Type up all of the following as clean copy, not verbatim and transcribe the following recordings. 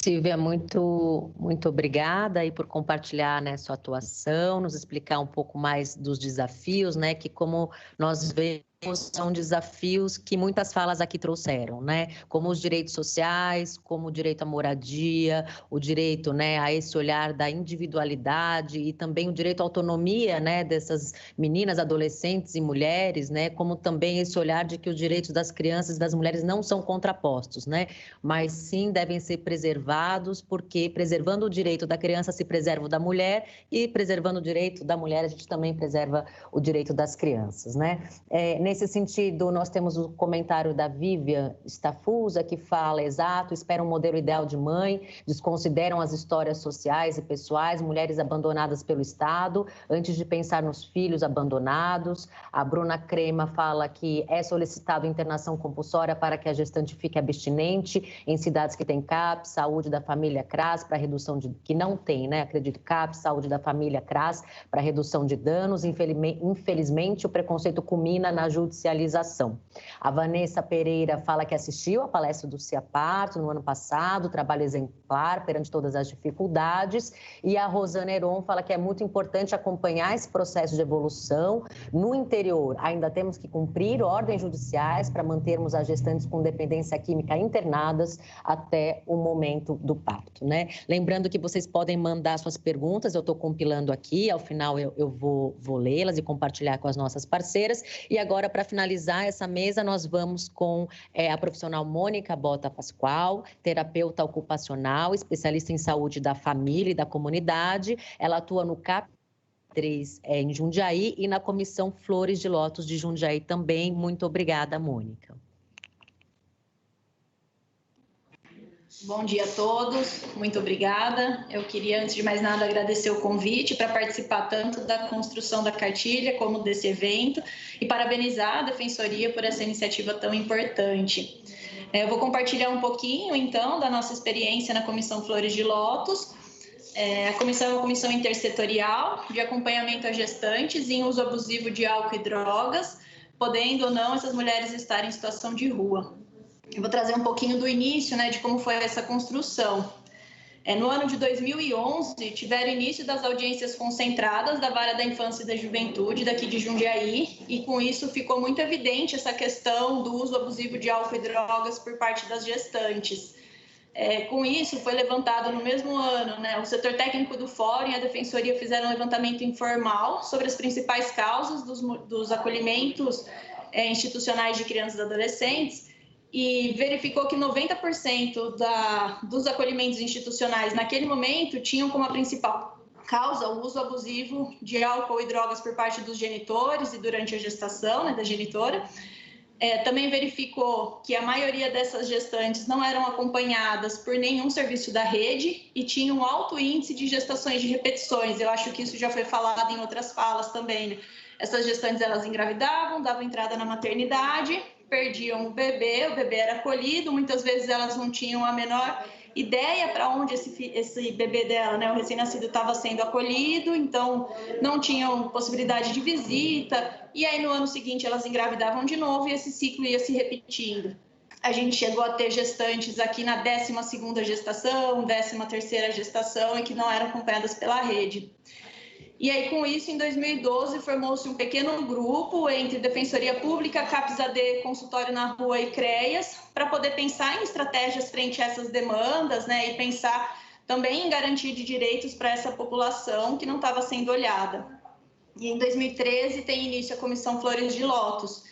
Silvia, muito obrigada aí por compartilhar, né, sua atuação, nos explicar um pouco mais dos desafios, né, que como nós vemos são desafios que muitas falas aqui trouxeram, né, como os direitos sociais, como o direito à moradia, o direito, né, a esse olhar da individualidade e também o direito à autonomia, né, dessas meninas, adolescentes e mulheres, né, como também esse olhar de que os direitos das crianças e das mulheres não são contrapostos, né, mas sim devem ser preservados, porque preservando o direito da criança se preserva o da mulher e preservando o direito da mulher a gente também preserva o direito das crianças, né? Nesse sentido, nós temos o comentário da Vivian Stafusa, que fala, exato, espera um modelo ideal de mãe, desconsideram as histórias sociais e pessoais, mulheres abandonadas pelo Estado, antes de pensar nos filhos abandonados. A Bruna Crema fala que é solicitado internação compulsória para que a gestante fique abstinente em cidades que têm CAP, saúde da família CRAS, para redução de... que não tem, né? Acredito, CAP, saúde da família CRAS, para redução de danos. Infelizmente, o preconceito culmina na judicialização. A Vanessa Pereira fala que assistiu à palestra do CIAPARTO no ano passado, trabalho exemplar perante todas as dificuldades. E a Rosana Heron fala que é muito importante acompanhar esse processo de evolução. No interior, ainda temos que cumprir ordens judiciais para mantermos as gestantes com dependência química internadas até o momento do parto, né? Lembrando que vocês podem mandar suas perguntas, eu estou compilando aqui, ao final eu vou lê-las e compartilhar com as nossas parceiras. E agora, para finalizar essa mesa, nós vamos com a profissional Mônica Bota Pascoal, terapeuta ocupacional, especialista em saúde da família e da comunidade. Ela atua no CAP 3 em Jundiaí e na Comissão Flores de Lótus de Jundiaí também. Muito obrigada, Mônica. Bom dia a todos, muito obrigada. Eu queria, antes de mais nada, agradecer o convite para participar tanto da construção da cartilha como desse evento e parabenizar a Defensoria por essa iniciativa tão importante. Eu vou compartilhar um pouquinho, então, da nossa experiência na Comissão Flores de Lótus. A comissão é uma comissão intersetorial de acompanhamento a gestantes em uso abusivo de álcool e drogas, podendo ou não essas mulheres estarem em situação de rua. Eu vou trazer um pouquinho do início, né, de como foi essa construção. No ano de 2011, tiveram início das audiências concentradas da Vara da Infância e da Juventude daqui de Jundiaí, e com isso ficou muito evidente essa questão do uso abusivo de álcool e drogas por parte das gestantes. Com isso, foi levantado no mesmo ano, né, o setor técnico do Fórum e a Defensoria fizeram um levantamento informal sobre as principais causas dos acolhimentos institucionais de crianças e adolescentes, e verificou que 90% dos acolhimentos institucionais naquele momento tinham como a principal causa o uso abusivo de álcool e drogas por parte dos genitores e durante a gestação, né, da genitora. Também verificou que a maioria dessas gestantes não eram acompanhadas por nenhum serviço da rede e tinham um alto índice de gestações de repetições. Eu acho que isso já foi falado em outras falas também, né? Essas gestantes, elas engravidavam, davam entrada na maternidade, perdiam o bebê era acolhido, muitas vezes elas não tinham a menor ideia para onde esse bebê dela, né, o recém-nascido, estava sendo acolhido, então não tinham possibilidade de visita, e aí no ano seguinte elas engravidavam de novo e esse ciclo ia se repetindo. A gente chegou a ter gestantes aqui na 12ª gestação, 13ª gestação, e que não eram acompanhadas pela rede. E aí, com isso, em 2012, formou-se um pequeno grupo entre Defensoria Pública, CAPS-AD, Consultório na Rua e CREAS, para poder pensar em estratégias frente a essas demandas, né, e pensar também em garantia de direitos para essa população que não estava sendo olhada. E em 2013 tem início a Comissão Flores de Lótus.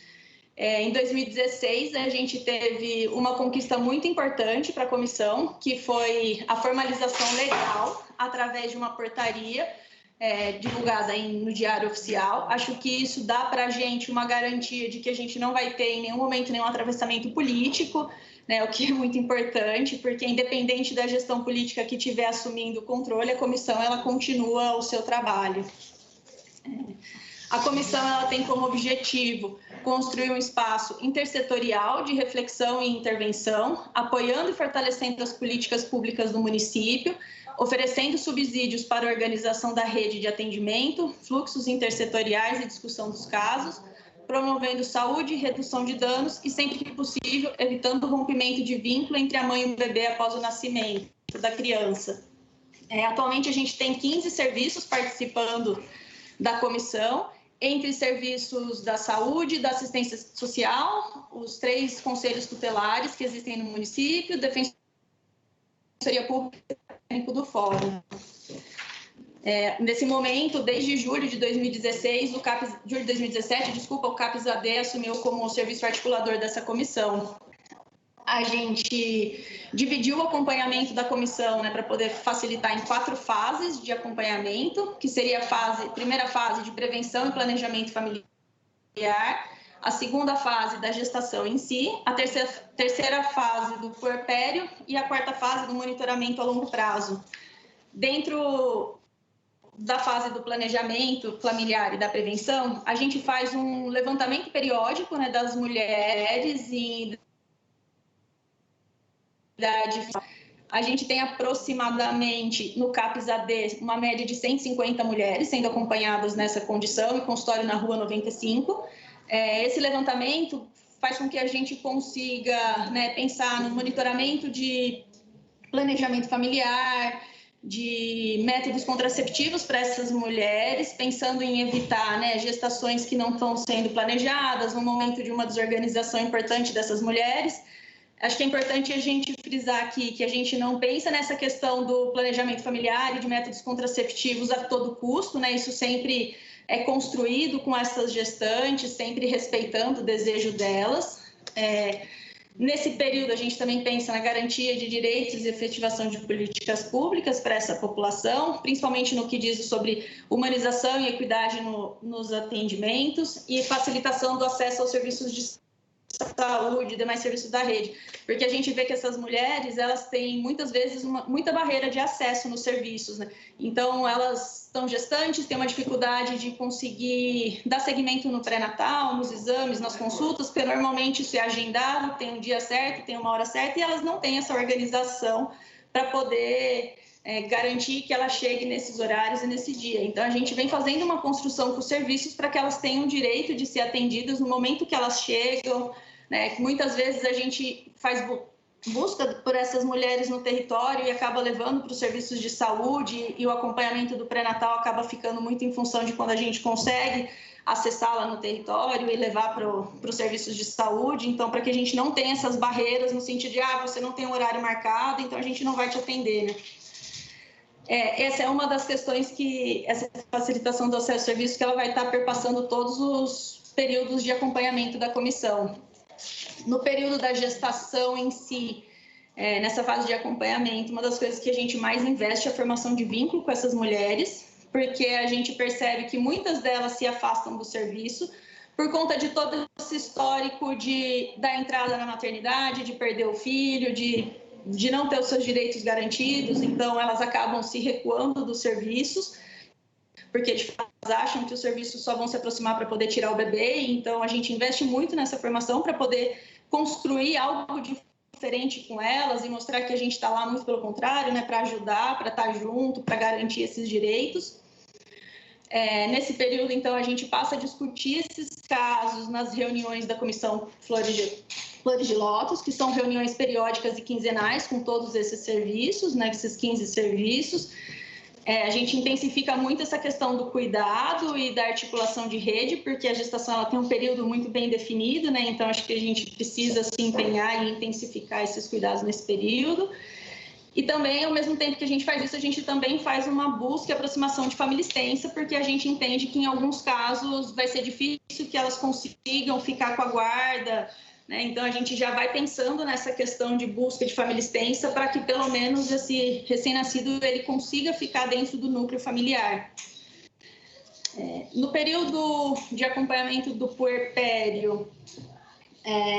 Em 2016, a gente teve uma conquista muito importante para a comissão, que foi a formalização legal através de uma portaria divulgada no Diário Oficial. Acho que isso dá para a gente uma garantia de que a gente não vai ter em nenhum momento nenhum atravessamento político, né, o que é muito importante, porque independente da gestão política que estiver assumindo o controle, a comissão ela continua o seu trabalho. A comissão ela tem como objetivo construir um espaço intersetorial de reflexão e intervenção, apoiando e fortalecendo as políticas públicas do município, oferecendo subsídios para a organização da rede de atendimento, fluxos intersetoriais e discussão dos casos, promovendo saúde e redução de danos e, sempre que possível, evitando o rompimento de vínculo entre a mãe e o bebê após o nascimento da criança. Atualmente, a gente tem 15 serviços participando da comissão, entre serviços da saúde, da assistência social, os 3 conselhos tutelares que existem no município, Defensoria Pública e técnico do Fórum. Nesse momento, desde julho de 2016, julho de 2017, o CAPES-AD assumiu como serviço articulador dessa comissão. A gente dividiu o acompanhamento da comissão, né, para poder facilitar em 4 fases de acompanhamento, que seria a primeira fase de prevenção e planejamento familiar, a segunda fase da gestação em si, a terceira fase do puerpério e a 4ª fase do monitoramento a longo prazo. Dentro da fase do planejamento familiar e da prevenção, a gente faz um levantamento periódico, né, das mulheres em idade. A gente tem aproximadamente, no CAPES-AD, uma média de 150 mulheres sendo acompanhadas nessa condição, e consultório na Rua 95. Esse levantamento faz com que a gente consiga, né, pensar no monitoramento de planejamento familiar, de métodos contraceptivos para essas mulheres, pensando em evitar, né, gestações que não estão sendo planejadas, no momento de uma desorganização importante dessas mulheres. Acho que é importante a gente frisar aqui que a gente não pensa nessa questão do planejamento familiar e de métodos contraceptivos a todo custo, né? Isso sempre é construído com essas gestantes, sempre respeitando o desejo delas. Nesse período, a gente também pensa na garantia de direitos e efetivação de políticas públicas para essa população, principalmente no que diz sobre humanização e equidade nos atendimentos e facilitação do acesso aos serviços de saúde e demais serviços da rede, porque a gente vê que essas mulheres, elas têm muitas vezes muita barreira de acesso nos serviços, né? Então, elas estão gestantes, têm uma dificuldade de conseguir dar seguimento no pré-natal, nos exames, nas consultas, porque normalmente isso é agendado, tem um dia certo, tem uma hora certa, e elas não têm essa organização para poder garantir que ela chegue nesses horários e nesse dia. Então, a gente vem fazendo uma construção com os serviços para que elas tenham o direito de ser atendidas no momento que elas chegam, né? Muitas vezes a gente busca por essas mulheres no território e acaba levando para os serviços de saúde, e o acompanhamento do pré-natal acaba ficando muito em função de quando a gente consegue acessá-la no território e levar para os serviços de saúde. Então, para que a gente não tenha essas barreiras no sentido de, você não tem um horário marcado, então a gente não vai te atender, né? Essa é uma das questões que essa facilitação do acesso ao serviço, que ela vai estar perpassando todos os períodos de acompanhamento da comissão. No período da gestação em si, nessa fase de acompanhamento, uma das coisas que a gente mais investe é a formação de vínculo com essas mulheres, porque a gente percebe que muitas delas se afastam do serviço por conta de todo esse histórico da entrada na maternidade, de perder o filho, de não ter os seus direitos garantidos. Então elas acabam se recuando dos serviços, porque de fato acham que os serviços só vão se aproximar para poder tirar o bebê. Então a gente investe muito nessa formação para poder construir algo diferente com elas e mostrar que a gente está lá, muito pelo contrário, né, para ajudar, para estar junto, para garantir esses direitos. Nesse período, então, a gente passa a discutir esses casos nas reuniões da Comissão Flores de Lótus, que são reuniões periódicas e quinzenais com todos esses serviços, né, esses 15 serviços. A gente intensifica muito essa questão do cuidado e da articulação de rede, porque a gestação ela tem um período muito bem definido, né? Então acho que a gente precisa se empenhar e intensificar esses cuidados nesse período. E também, ao mesmo tempo que a gente faz isso, a gente também faz uma busca e aproximação de familistência, porque a gente entende que em alguns casos vai ser difícil que elas consigam ficar com a guarda, né? Então a gente já vai pensando nessa questão de busca de familistência para que pelo menos esse recém-nascido ele consiga ficar dentro do núcleo familiar. No período de acompanhamento do puerpério,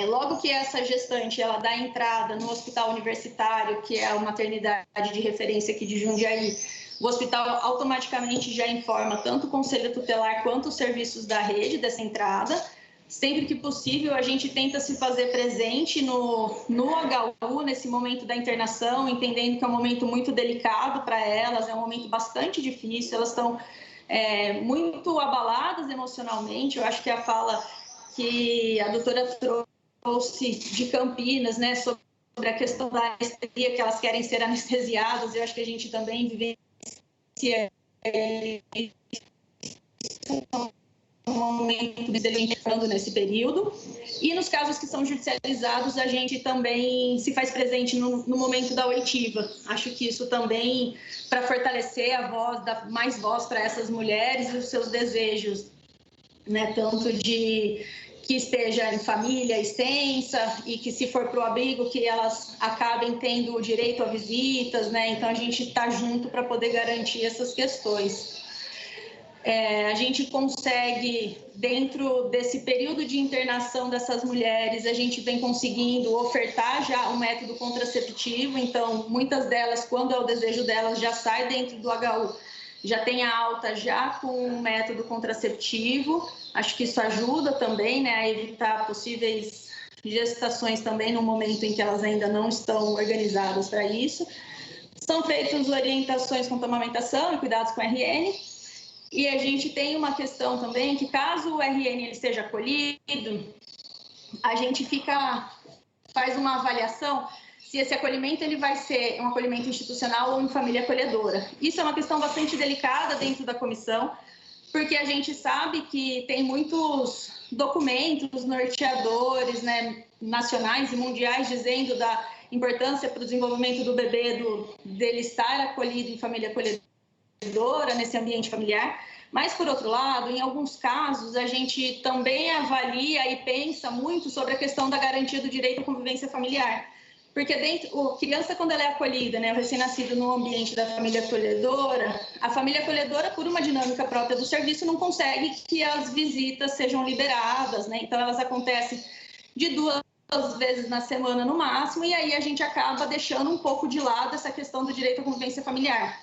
logo que essa gestante ela dá entrada no hospital universitário, que é a maternidade de referência aqui de Jundiaí, o hospital automaticamente já informa tanto o conselho tutelar quanto os serviços da rede dessa entrada. Sempre que possível, a gente tenta se fazer presente no HU, nesse momento da internação, entendendo que é um momento muito delicado para elas, é um momento bastante difícil, elas estão muito abaladas emocionalmente. Eu acho que a fala que a doutora trouxe de Campinas, né, sobre a questão da anestesia, que elas querem ser anestesiadas. Eu acho que a gente também vivencia um momento de falando nesse período. E nos casos que são judicializados, a gente também se faz presente no momento da oitiva. Acho que isso também, para fortalecer a voz, dar mais voz para essas mulheres e os seus desejos, né, tanto de que esteja em família extensa e que, se for para o abrigo, que elas acabem tendo o direito a visitas, né? Então, a gente está junto para poder garantir essas questões. A gente consegue, dentro desse período de internação dessas mulheres, a gente vem conseguindo ofertar já um método contraceptivo. Então, muitas delas, quando é o desejo delas, já sai dentro do HU, já tem a alta já com um método contraceptivo. Acho que isso ajuda também, né, a evitar possíveis gestações também no momento em que elas ainda não estão organizadas para isso. São feitas orientações com amamentação e cuidados com RN. E a gente tem uma questão também que, caso o RN ele esteja acolhido, a gente faz uma avaliação se esse acolhimento ele vai ser um acolhimento institucional ou em família acolhedora. Isso é uma questão bastante delicada dentro da comissão, porque a gente sabe que tem muitos documentos norteadores, né, nacionais e mundiais, dizendo da importância para o desenvolvimento do bebê, dele estar acolhido em família acolhedora, nesse ambiente familiar. Mas, por outro lado, em alguns casos, a gente também avalia e pensa muito sobre a questão da garantia do direito à convivência familiar. Porque a criança, quando ela é acolhida, né, o recém-nascido no ambiente da família acolhedora, a família acolhedora, por uma dinâmica própria do serviço, não consegue que as visitas sejam liberadas, né? Então, elas acontecem de 2 vezes na semana no máximo, e aí a gente acaba deixando um pouco de lado essa questão do direito à convivência familiar.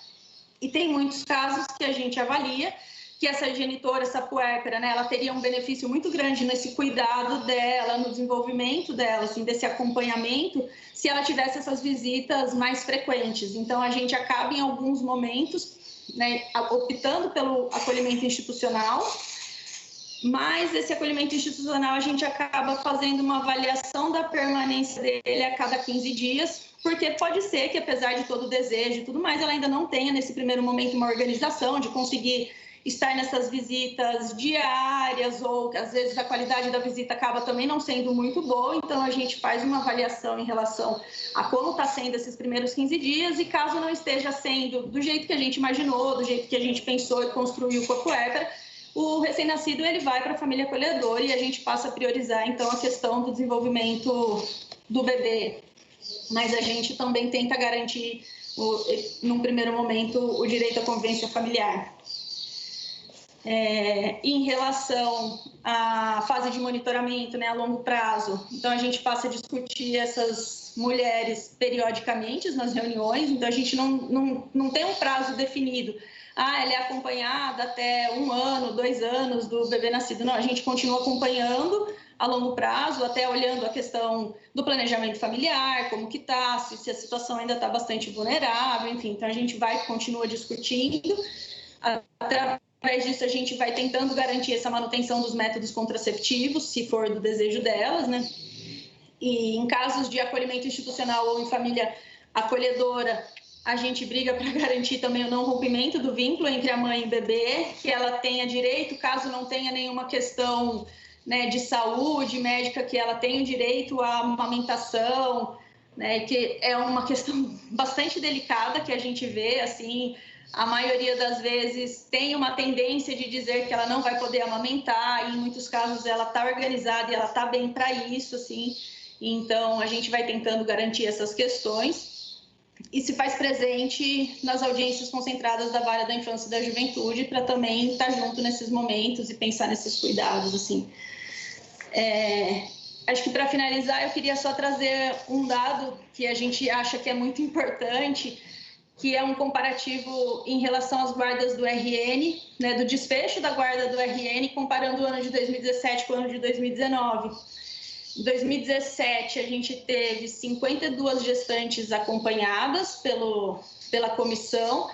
E tem muitos casos que a gente avalia que essa genitora, essa puérpera, né, ela teria um benefício muito grande nesse cuidado dela, no desenvolvimento dela, assim, desse acompanhamento, se ela tivesse essas visitas mais frequentes. Então, a gente acaba, em alguns momentos, né, optando pelo acolhimento institucional, mas esse acolhimento institucional a gente acaba fazendo uma avaliação da permanência dele a cada 15 dias, porque pode ser que, apesar de todo o desejo e tudo mais, ela ainda não tenha, nesse primeiro momento, uma organização de conseguir estar nessas visitas diárias, ou às vezes a qualidade da visita acaba também não sendo muito boa. Então, a gente faz uma avaliação em relação a como está sendo esses primeiros 15 dias, e caso não esteja sendo do jeito que a gente imaginou, do jeito que a gente pensou e construiu com a puérpera, o recém-nascido ele vai para a família acolhedora, e a gente passa a priorizar, então, a questão do desenvolvimento do bebê. Mas a gente também tenta garantir, num primeiro momento, o direito à convivência familiar. Em relação à fase de monitoramento, né, a longo prazo, então a gente passa a discutir essas mulheres periodicamente nas reuniões. Então a gente não tem um prazo definido. Ela é acompanhada até 1 ano, 2 anos do bebê nascido. Não, a gente continua acompanhando a longo prazo, até olhando a questão do planejamento familiar, como que está, se a situação ainda está bastante vulnerável, enfim. Então a gente continua discutindo. Através disso, a gente vai tentando garantir essa manutenção dos métodos contraceptivos, se for do desejo delas, né? E em casos de acolhimento institucional ou em família acolhedora, a gente briga para garantir também o não rompimento do vínculo entre a mãe e o bebê, que ela tenha direito, caso não tenha nenhuma questão, né, de saúde médica, que ela tenha o direito à amamentação, né, que é uma questão bastante delicada que a gente vê, assim. A maioria das vezes tem uma tendência de dizer que ela não vai poder amamentar, e em muitos casos ela está organizada e ela está bem para isso, assim. Então, a gente vai tentando garantir essas questões e se faz presente nas audiências concentradas da Vara da Infância e da Juventude, para também estar junto nesses momentos e pensar nesses cuidados, assim. Acho que, para finalizar, eu queria só trazer um dado que a gente acha que é muito importante, que é um comparativo em relação às guardas do RN, né, do desfecho da guarda do RN, comparando o ano de 2017 com o ano de 2019. Em 2017, a gente teve 52 gestantes acompanhadas pela comissão,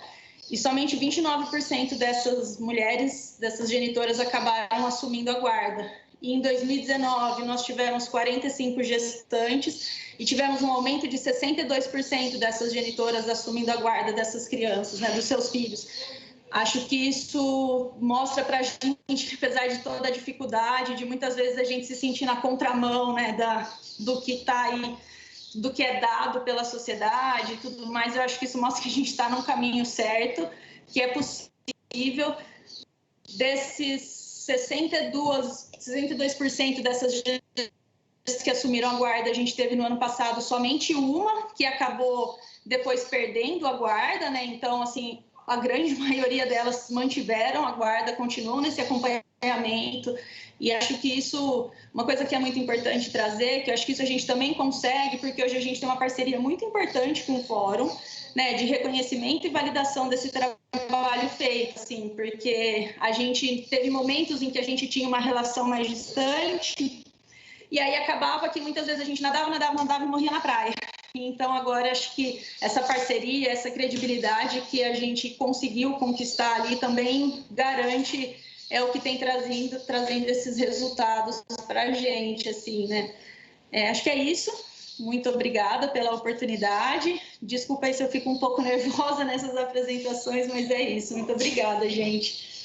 e somente 29% dessas mulheres, dessas genitoras, acabaram assumindo a guarda. e em 2019 nós tivemos 45 gestantes e tivemos um aumento de 62% dessas genitoras assumindo a guarda dessas crianças, né, dos seus filhos. Acho que isso mostra para a gente, apesar de toda a dificuldade, de muitas vezes a gente se sentir na contramão, né, do que está aí, do que é dado pela sociedade e tudo mais, eu acho que isso mostra que a gente está num caminho certo, que é possível. Desses 62% dessas que assumiram a guarda, a gente teve no ano passado somente uma que acabou depois perdendo a guarda, né? Então, assim, a grande maioria delas mantiveram a guarda, continuam nesse acompanhamento. E acho que isso, uma coisa que é muito importante trazer, que eu acho que isso a gente também consegue, porque hoje a gente tem uma parceria muito importante com o Fórum, né, de reconhecimento e validação desse trabalho feito, assim, porque a gente teve momentos em que a gente tinha uma relação mais distante, e aí acabava que muitas vezes a gente nadava e morria na praia. Então, agora, acho que essa parceria, essa credibilidade que a gente conseguiu conquistar ali também garante, é o que tem trazendo esses resultados para a gente, assim, né? Acho que é isso. Muito obrigada pela oportunidade. Desculpa aí se eu fico um pouco nervosa nessas apresentações, mas é isso. Muito obrigada, gente.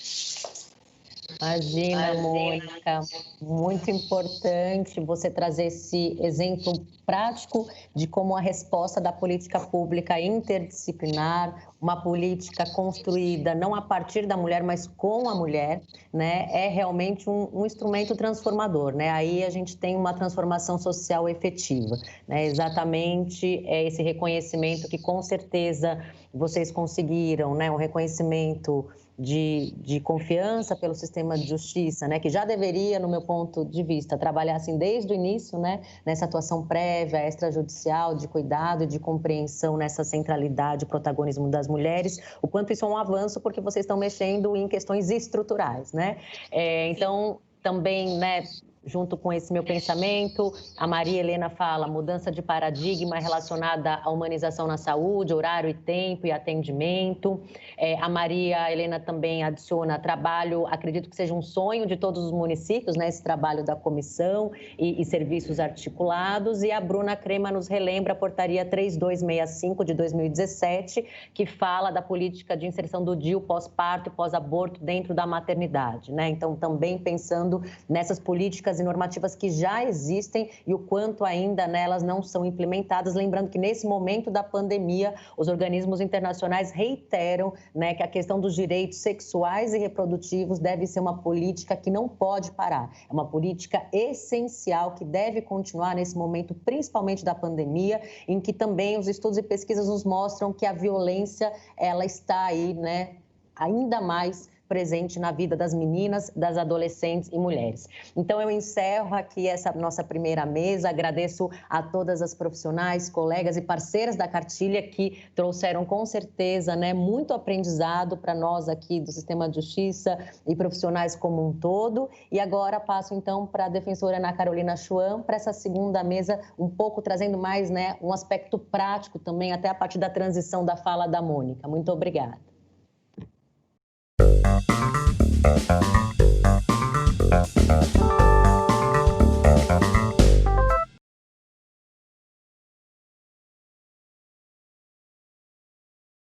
Imagina, Mônica, muito importante você trazer esse exemplo prático de como a resposta da política pública interdisciplinar, uma política construída não a partir da mulher, mas com a mulher, né, é realmente um instrumento transformador, né? Aí a gente tem uma transformação social efetiva, né? Exatamente esse reconhecimento que com certeza vocês conseguiram, né? Um reconhecimento de confiança pelo sistema de justiça, né, que já deveria, no meu ponto de vista, trabalhar assim desde o início, né, nessa atuação prévia, extrajudicial, de cuidado e de compreensão nessa centralidade, protagonismo das mulheres, o quanto isso é um avanço, porque vocês estão mexendo em questões estruturais, né? Então, também, né, junto com esse meu pensamento, a Maria Helena fala mudança de paradigma relacionada à humanização na saúde, horário e tempo e atendimento. A Maria Helena também adiciona trabalho, acredito que seja um sonho de todos os municípios, né, esse trabalho da comissão e serviços articulados. E a Bruna Crema nos relembra a portaria 3265 de 2017, que fala da política de inserção do DIU pós-parto e pós-aborto dentro da maternidade, né? Então, também pensando nessas políticas e normativas que já existem e o quanto ainda nelas não são implementadas. Lembrando que nesse momento da pandemia, os organismos internacionais reiteram, né, que a questão dos direitos sexuais e reprodutivos deve ser uma política que não pode parar. É uma política essencial que deve continuar nesse momento, principalmente da pandemia, em que também os estudos e pesquisas nos mostram que a violência, ela está aí, né, ainda mais presente na vida das meninas, das adolescentes e mulheres. Então, eu encerro aqui essa nossa primeira mesa, agradeço a todas as profissionais, colegas e parceiras da Cartilha que trouxeram com certeza, né, muito aprendizado para nós aqui do Sistema de Justiça e profissionais como um todo. E agora passo então para a defensora Ana Carolina Schwan, para essa segunda mesa, um pouco trazendo mais, né, um aspecto prático também, até a partir da transição da fala da Mônica. Muito obrigada.